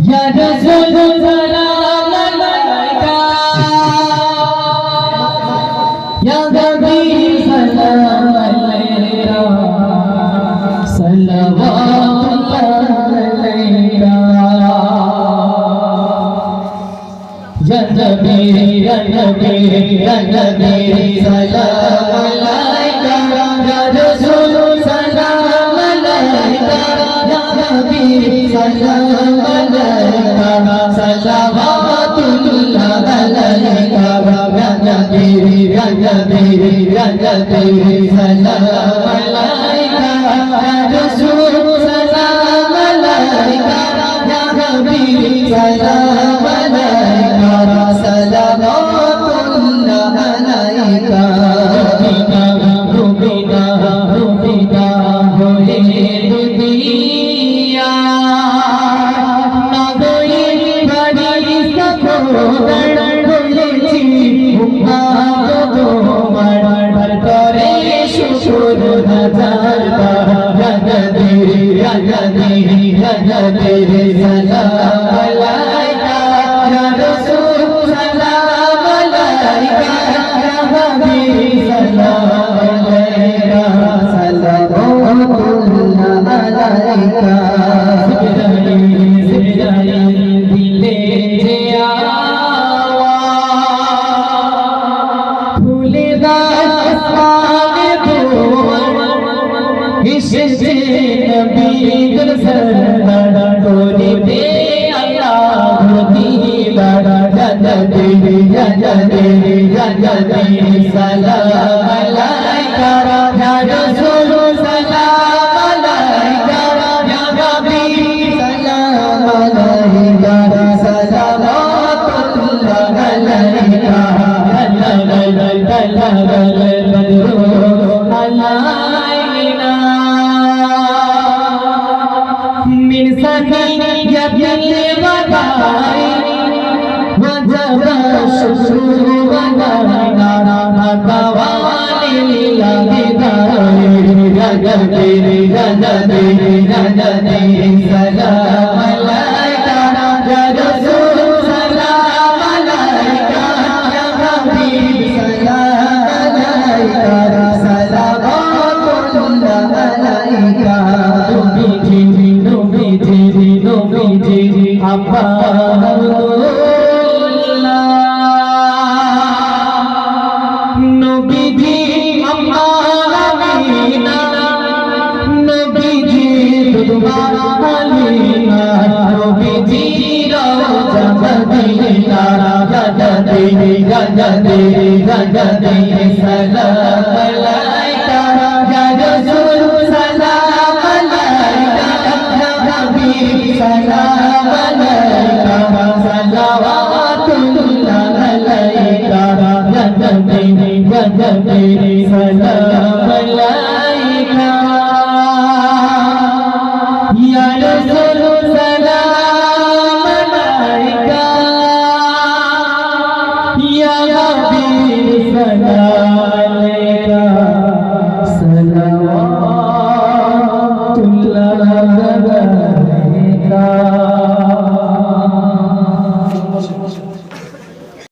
Ya Rasul salam alaika, Ya Nabi salam alaika, salawatullah alaika. Ya Nabi, Ya Nabi, Ya Nabi salam alaika, Ya Rasul salam alaika, Ya Nabi salam alaika, salawatullah alaika. Ya Nabi, Ya Nabi, Ya Nabi salam alaika, Ya Rasul salam alaika, Ya Nabi salam alaika, salawatullah alaika. Rubina, Rubina, hole dunia, na goi bari sakhodar bolechi, ummat tomar har kore shukur hazar bar. Ya Nabi, Ya Nabi, Ya Nabi salam alaika, Ya Rasul salam alaika, Ya Habib salam alaika, salawatullah alaika. Jibril দিলে যে আওয়াজ, ফুলে গাছ আসমানে তোমার এসেছে নবীর সরদার করিতে আল্লাহ দিদার। জানাতে জানাতে জানাতে সালাম আলাইকা, ইয়া রাসূল সালাম আলাইকা, ইয়া হাবিব সালাম আলাইকা, সালাওয়াতুল্লাহ আলাইকা। বলগল বদরু আলাইনা মিন সানিয়াতিল ওয়াদাই, وجب الشكر ولنا أقوال الأبدال. يا نبي يا نبي يا نبي سلام عليك، يا رسول سلام عليك، يا حبيب سلام عليك، صلوات الله عليك. نبيجي نبيجي نبيجي أبا Jannati salam alaika, ya Rasul salam alaika, ya Habib salam alaika, salawatullah alaika. Jannati salam alaika, ya Rasul salam alaika, ya Habib salam